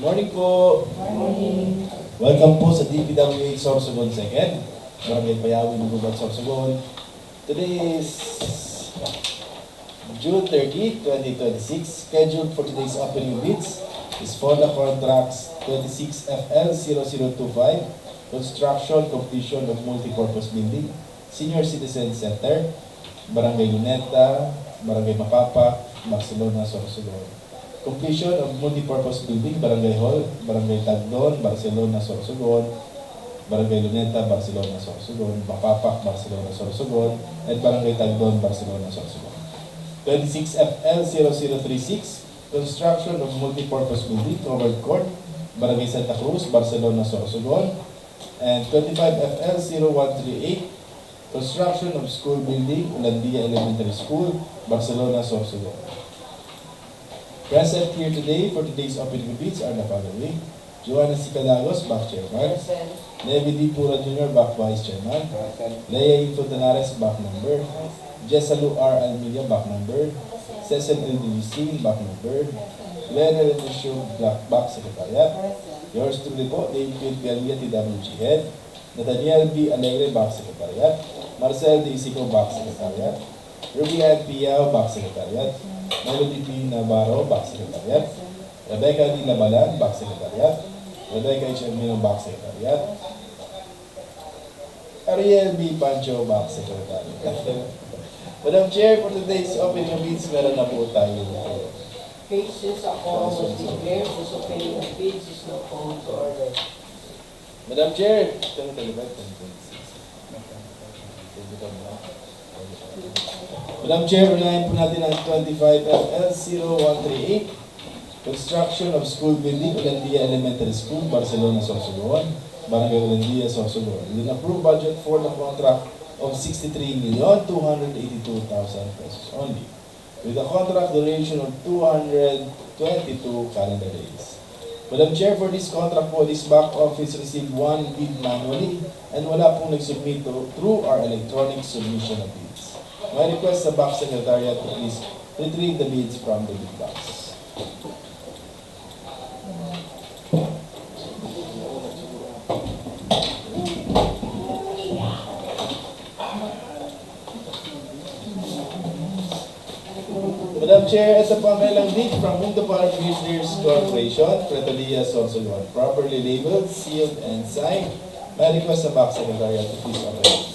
Morning po. Morning. Welcome po sa DPWH Sorsogon 2nd. Barangay Payawin, Gubat, Sorsogon. Today is June 30, 2026. Scheduled for today's opening bids is for the contracts 26FL0025, construction completion of multipurpose building, senior citizen center, Barangay Luneta, Barangay Mapapac, Barcelona, Sorsogon. Completion of multipurpose building, Barangay Hall, Barangay Tagdon, Barcelona, Sorsogon, Barangay Luneta, Barcelona, Sorsogon, Mapapac, Barcelona, Sorsogon, and Barangay Tagdon, Barcelona, Sorsogon. 26FL0036, construction of multipurpose building, covered court, Barangay Santa Cruz, Barcelona, Sorsogon, and 25FL0138, construction of school building, Olandia Elementary School, Barcelona, Sorsogon. Present here today for today's opening bids are the following: Joanna C. Calagos, Back Chairman; Levi D. Pura Jr., Back Vice Chairman; Leia Infotanares, Back Member; Jessalu R. Almeida, Back Member; Cecil L. Divising, Back Member; Lena Renisio, Back Secretariat; yours truly po, David Galia, TWG Head; Nathaniel B. Alegre, Back Secretariat; Marcel D. Isico, Back Secretariat; Ruby Ann Piao, Back Secretariat; Melody P. Navarro, Back Secretariat; Rebecca D. Labalan, Back Secretariat; Rebecca H. Emino, Back Secretariat; Ariel B. Pancho, Back Secretariat. Madam Chair, for today's opening of bids, meron na po tayo. Cases ako was declared as opening of bids is now called to order. Madam Chair, Madam Chair, unahin po natin ang 25FL0138, construction of school building, Olandia Elementary School, Barcelona, Sorsogon, Barangay Olandia, Sorsogon, with an approved budget for the contract of 63,282,000 pesos only, with a contract duration of 222 calendar days. Madam Chair, for this contract po, this back office received one bid manually and wala pong nag-submit through our electronic submission of bids. My request sa Back Secretariat to please retrieve the bids from the bid box. Madam Chair, ito po ang kailang bid from Mundo Para Business Corporation, Cretolia, Sorsogon. Properly labeled, sealed, and signed. My request sa Back Secretariat to please operate.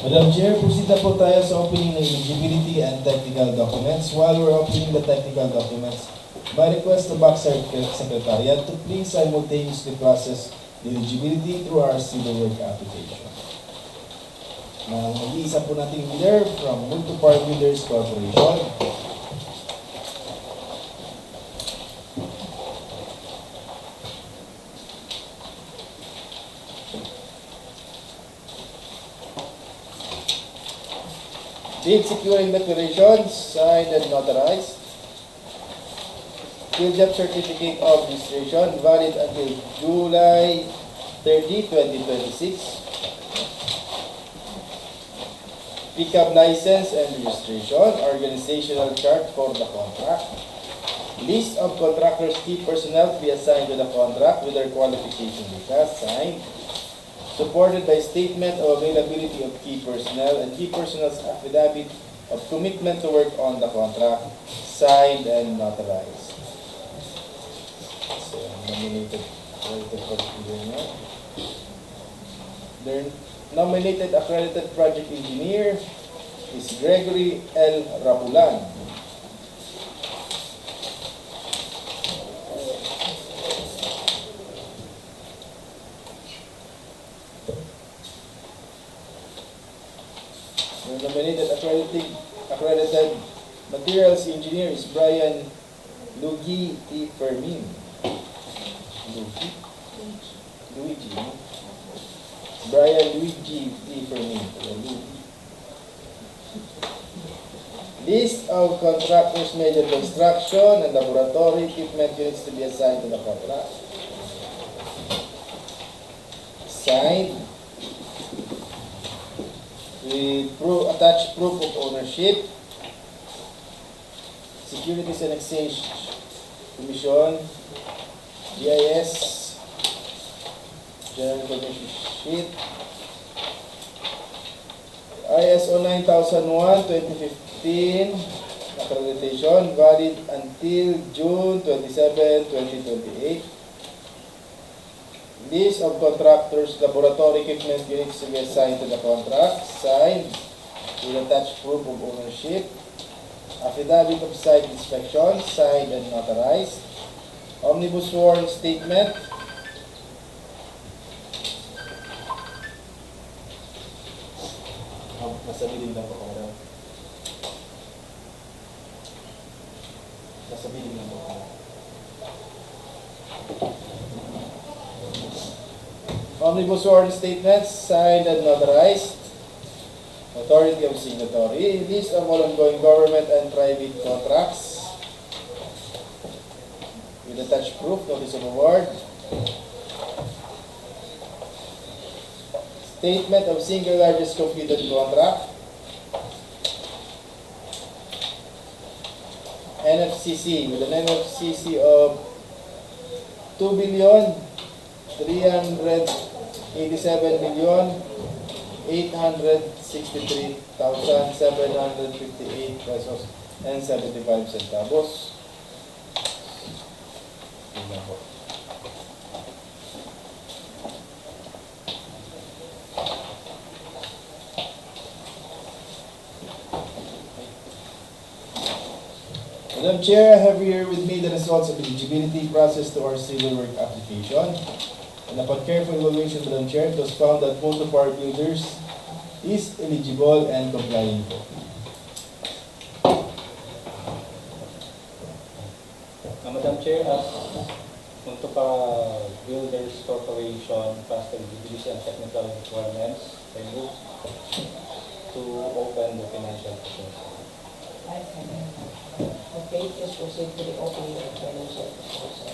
Madam Chair, proceed na po tayo sa opening ng eligibility and technical documents. While we're opening the technical documents, my request to Back Secretariat to please simultaneously process the eligibility through our civil work application. Mag-iisa po nating bidder from Multipar Builders Corporation. Bid securing declarations, signed and notarized. Field job certificate of registration, valid until July 30, 2026. Pickup license and registration, organizational chart for the contract. List of contractors' key personnel to be assigned to the contract with their qualification data, signed. Supported by statement of availability of key personnel and key personnel's affidavit of commitment to work on the contract, signed and notarized. So, nominated for the Their nominated accredited project engineer is Gregory L. Rabulan. The nominated accredited materials engineer is Brian Luigi T. Fermin. Luigi. Brian Luigi T. Fermin. List of contractors, major construction, and laboratory equipment units to be assigned to the contract. Signed with attached proof of ownership. Securities and Exchange Commission, GIS, General Information Sheet, ISO 9001-2015, accreditation, valid until June 27, 2028. List of contractors, laboratory equipment units to be assigned to the contract, signed with attached proof of ownership. Affidavit of site inspection, signed and notarized. Omnibus sworn statement. Nasa biling lang po ko na. Nasa biling lang po ko. Omnibus sworn statements, signed and notarized. Authority of signatory. List of all ongoing government and private contracts. With attached proof, notice of award. Statement of single largest completed contract. NFCC with an NFCC of 2,387,863,758 pesos and 75 centavos. Madam Chair, I have here with me the results of the eligibility process to our civil work application. And upon careful evaluation, Madam Chair, it was found that Moto Power Builders is eligible and complying. Madam Chair, as Moto Power Builders Corporation passed the eligibility and technical requirements, I move to open the financial proposal. Okay, just proceed to the opening of financial proposal.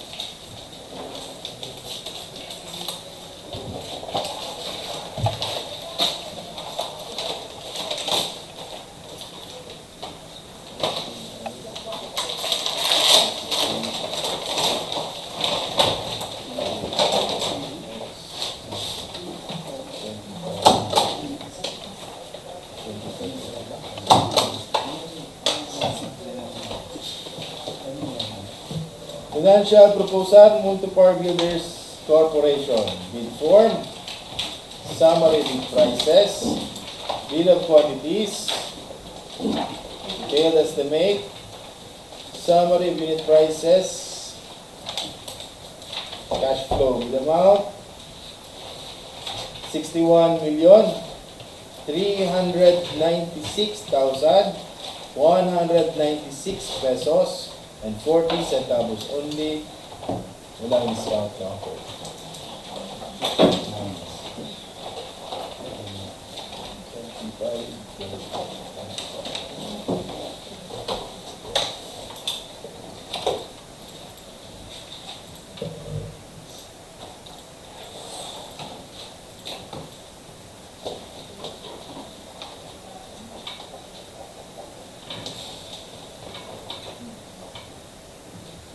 Financial proposal, Moto Power Builders Corporation. Bid form, summary bid prices, bill of quantities, detailed estimate, summary of unit prices, cash flow with amount, 61,396,196 pesos and 40 centavos only. Walang discount na offer.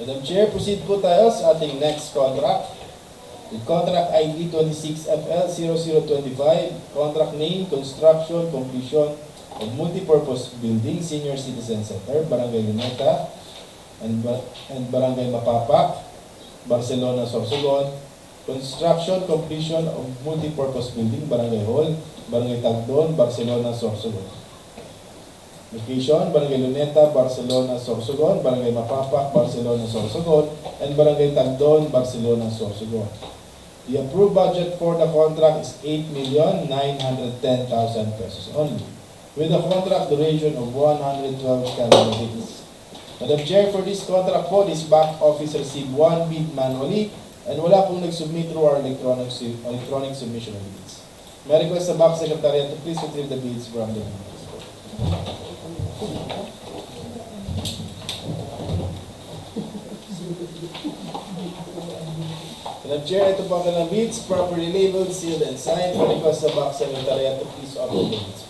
Madam Chair, proceed po tayo sa ating next contract. With contract ID 26FL0025, contract name, construction, completion of multipurpose building, senior citizen center, Barangay Luneta, and Barangay Mapapac, Barcelona, Sorsogon, Construction completion of multi-purpose building, Barangay Hall, Barangay Tagdon, Barcelona, Sorsogon. Location, Barangay Luneta, Barcelona, Sorsogon, Barangay Mapapac, Barcelona, Sorsogon, and Barangay Tagdon, Barcelona, Sorsogon. The approved budget for the contract is 8,910,000 pesos only, with a contract duration of 112 calendar days. Madam Chair, for this contract po, this back office received one bid manually and wala pong nag-submit through our electronic submission of bids. May request sa back secretariat to please retrieve the bids from the bids. Madam Chair, ito po ang bids, properly labeled, sealed, and signed. May request sa back secretariat to please open the bids.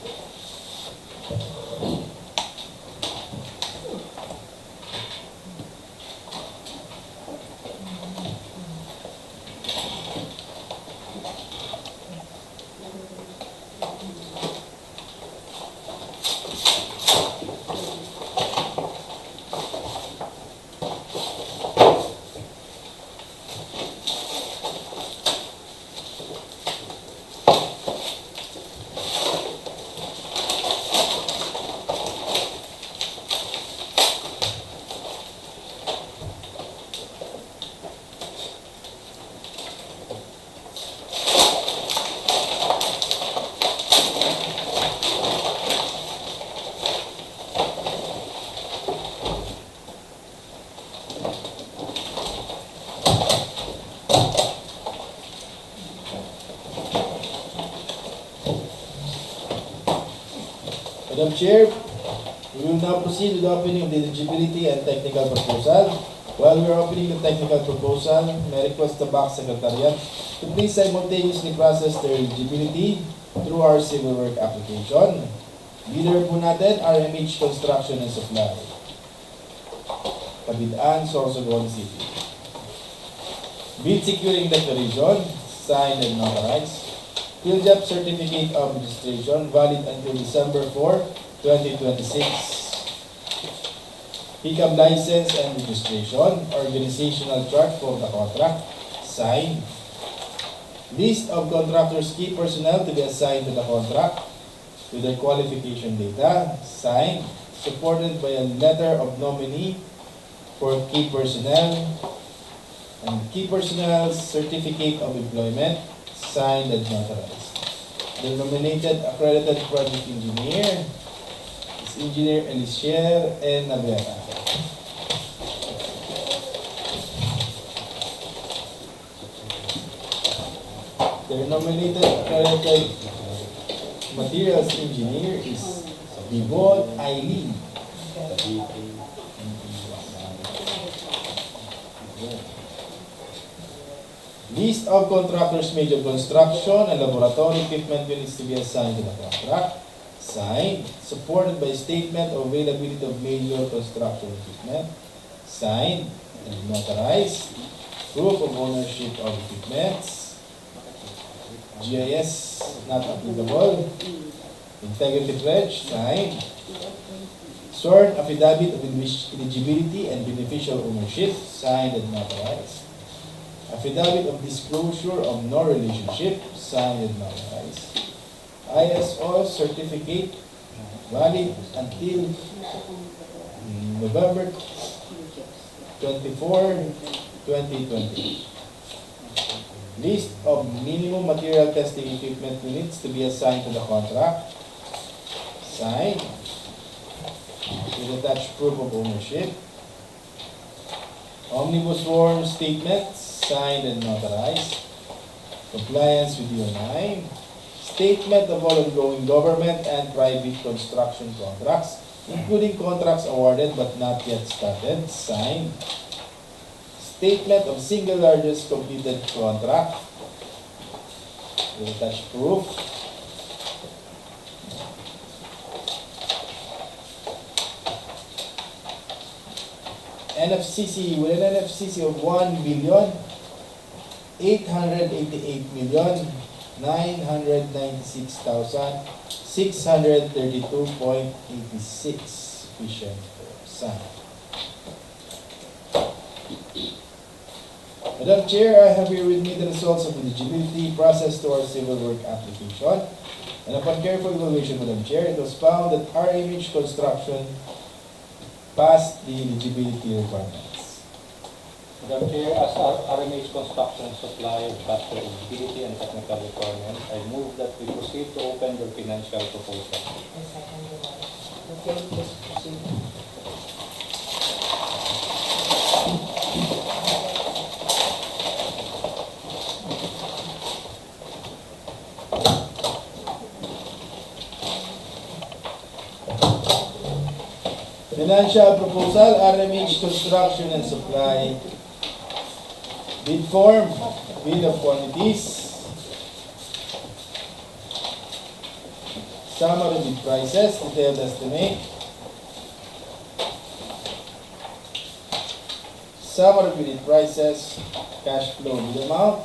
Madam Chair, we will now proceed with the opening of the eligibility and technical proposal. While we are opening the technical proposal, may request the back secretariat to please simultaneously process the eligibility through our civil work application. Bidder po natin, RMH Construction and Supply. Tagdon, Sorsogon City. Bid securing declaration, signed and notarized. Field job certificate of registration valid until December 4, 2026. Pickup license and registration, organizational chart for the contract, signed. List of contractors' key personnel to be assigned to the contract with their qualification data, signed, supported by a letter of nominee for key personnel, and key personnel's certificate of employment, signed and notarized. The nominated accredited project engineer is Engineer Elisier and Naviera. The nominated accredited materials engineer is Bibot Eileen. List of contractors major construction and laboratory equipment units to be assigned to the contract, signed, supported by statement of availability of major construction equipment, signed and notarized, proof of ownership of equipments, GIS not applicable, integrity pledge, signed, sworn affidavit of eligibility and beneficial ownership, signed and notarized. Affidavit of disclosure of no relationship, signed and notarized. ISO certificate valid until November 24, 2020. List of minimum material testing equipment units to be assigned to the contract, signed, with attached proof of ownership. Omnibus form statements, signed and notarized. Compliance with UNI. Statement of all ongoing government and private construction contracts, including contracts awarded but not yet started, signed. Statement of single largest completed contract with attached proof. NFCC with an NFCC of 1,888,996,632.86 efficient for sign. Madam Chair, I have here with me the results of the eligibility process to our civil work application. And upon careful evaluation, Madam Chair, it was found that RMH Construction passed the eligibility requirements. Madam Chair, as RMH Construction supply passed the eligibility and technical requirements, I move that we proceed to open the financial proposal. I second the motion. Okay, please proceed. Financial proposal, RMH Construction and Supply. Bid form, bid of quantities. Summary bid prices, detailed estimate. Summary bid prices, cash flow bid amount.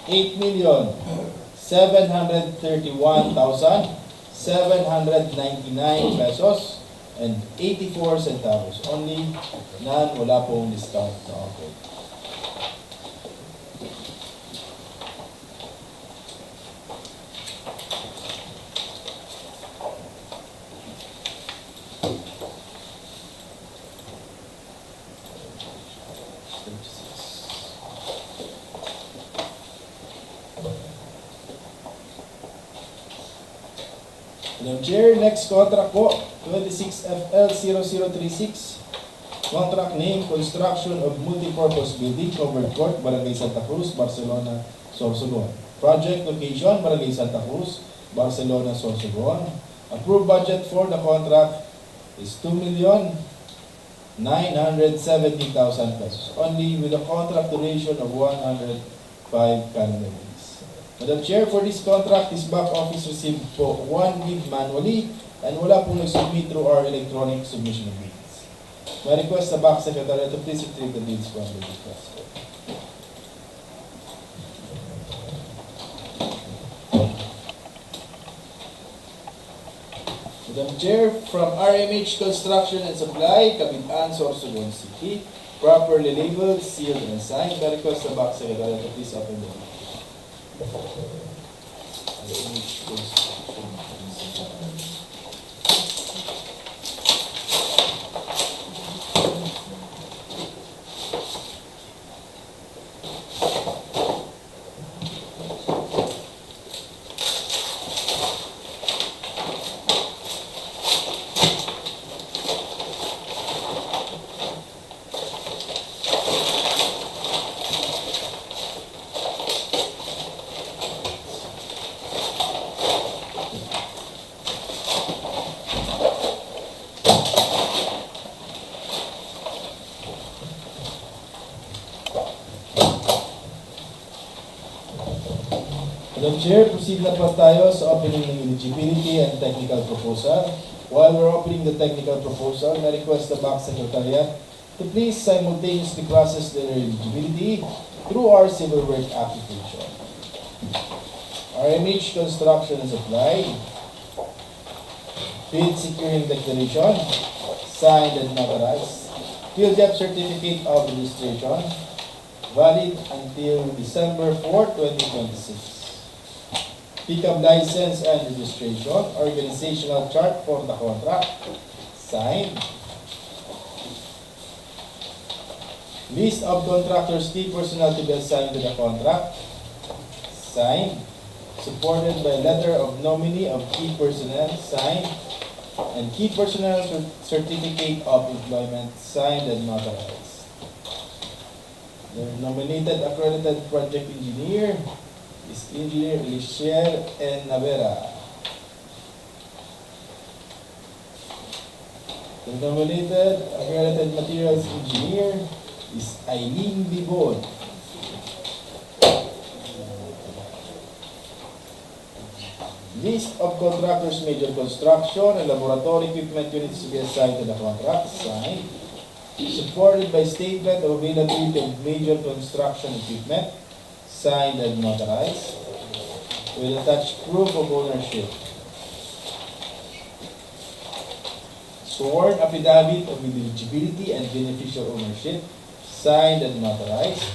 8,731,799 pesos and 84 centavos. Only none, wala pong discount na offer. Madam Chair, next contract po, 26FL0036. Contract name, construction of multipurpose building, covered court, Barangay Santa Cruz, Barcelona, Sorsogon. Project location, Barangay Santa Cruz, Barcelona, Sorsogon. Approved budget for the contract is 2,970,000 pesos. Only with a contract duration of 105 calendar days. Madam Chair, for this contract, this back office received po 1 bid manually and wala pong nag-submit through our electronic submission of bids. My request sa back secretary to please retrieve the bids from the request. Madam Chair, from RMH Construction and Supply, Tagdon, Sorsogon City, properly labeled, sealed, and signed. My request sa back secretary to please open the bid. RMH Construction and Supply. Madam Chair, proceed na po tayo sa opening ng eligibility and technical proposal. While we're opening the technical proposal, I request the back secretariat to please simultaneously process their eligibility through our civil work application. RMH Construction and Supply, bid securing declaration, signed and notarized, field depth certificate of registration, valid until December 4, 2026. Pickup license and registration, organizational chart for the contract, signed. List of contractors, key personnel to be assigned to the contract, signed. Supported by letter of nominee of key personnel, signed. And key personnel certificate of employment, signed and notarized. The nominated accredited project engineer is Engineer Lichier N. Navera. The nominated accredited materials engineer is Eileen Bibon. List of contractors, major construction and laboratory equipment units to be assigned to the contract, signed. Supported by statement of availability of major construction equipment, signed and notarized, with attached proof of ownership. Sworn affidavit of eligibility and beneficial ownership, signed and notarized.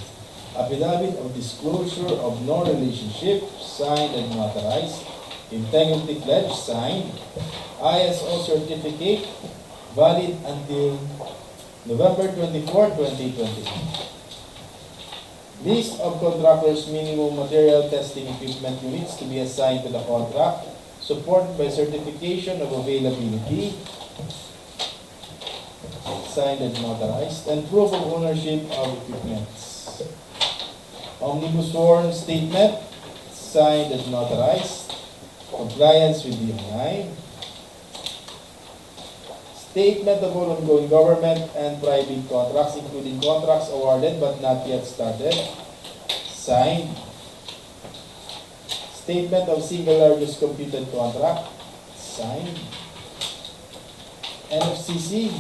Affidavit of disclosure of no relationship, signed and notarized. Integrity pledge, signed. ISO certificate, valid until November 24, 2020. List of contractors' minimum material testing equipment units to be assigned to the contract, supported by certification of availability, signed and notarized, and proof of ownership of equipments. Omnibus sworn statement, signed and notarized, compliance with DMI. Statement of all ongoing government and private contracts, including contracts awarded but not yet started, signed. Statement of single largest completed contract, signed. NFCC,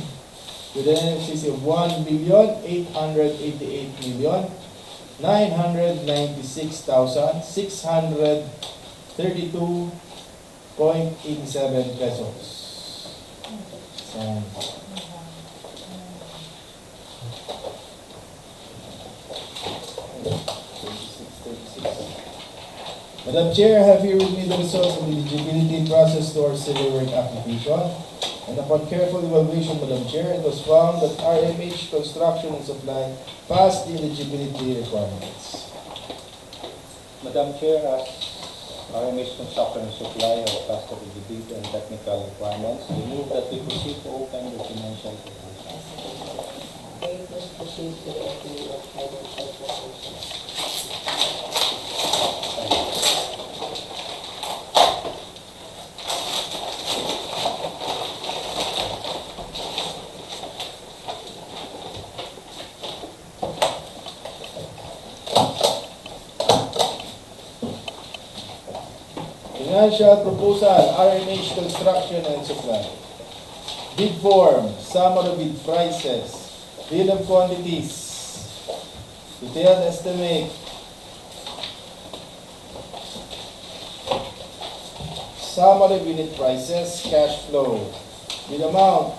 with an NFCC of 1,888,996,632.87 pesos. Signed. Madam Chair, I have here with me the results of the eligibility process to our civil work application. And upon careful evaluation, Madam Chair, it was found that RMH Construction and Supply passed the eligibility requirements. Madam Chair, as RMH Construction and Supply have passed the eligibility and technical requirements, we move that we proceed to open the financial proposal. Okay, let's proceed to the opening of financial proposals. Financial proposal, RMH Construction and Supply. Bid form, summary of bid prices, bill of quantities, detailed estimate, summary of unit prices, cash flow. Bid amount,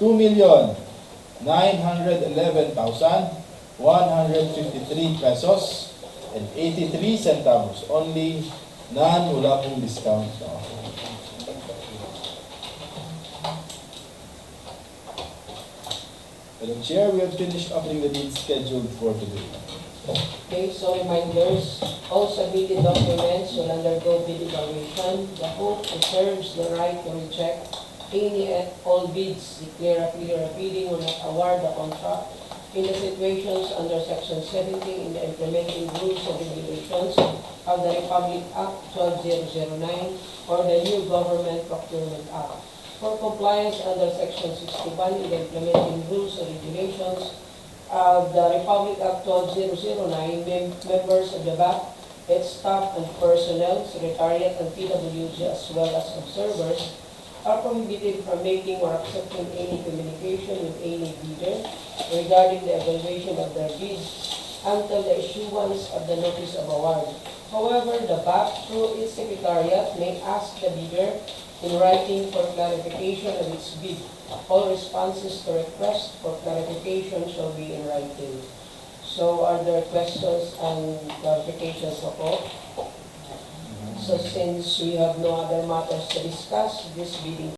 2,911,153 pesos and 83 centavos only. None, wala pong discount. Madam Chair, we have finished opening the bids scheduled for today. Okay, so reminders, all submitted documents will undergo bid evaluation. The hope reserves the right to reject any and all bids, declare a clear bidding, will not award the contract in the situations under Section 17 in the implementing rules and regulations of the Republic Act 12009 or the new Government Procurement Act. For compliance under Section 61 in the implementing rules and regulations of the Republic Act 12009, members of the BAC, its staff and personnel, Secretariat and PWG, as well as observers, are prohibited from making or accepting any communication with any bidder regarding the evaluation of their bids until the issuance of the notice of award. However, the BAC, through its Secretariat, may ask the bidder in writing for clarification of its bid. All responses to requests for clarification shall be in writing. So, are there questions and clarifications of all? So since we have no other matters to discuss, this bidding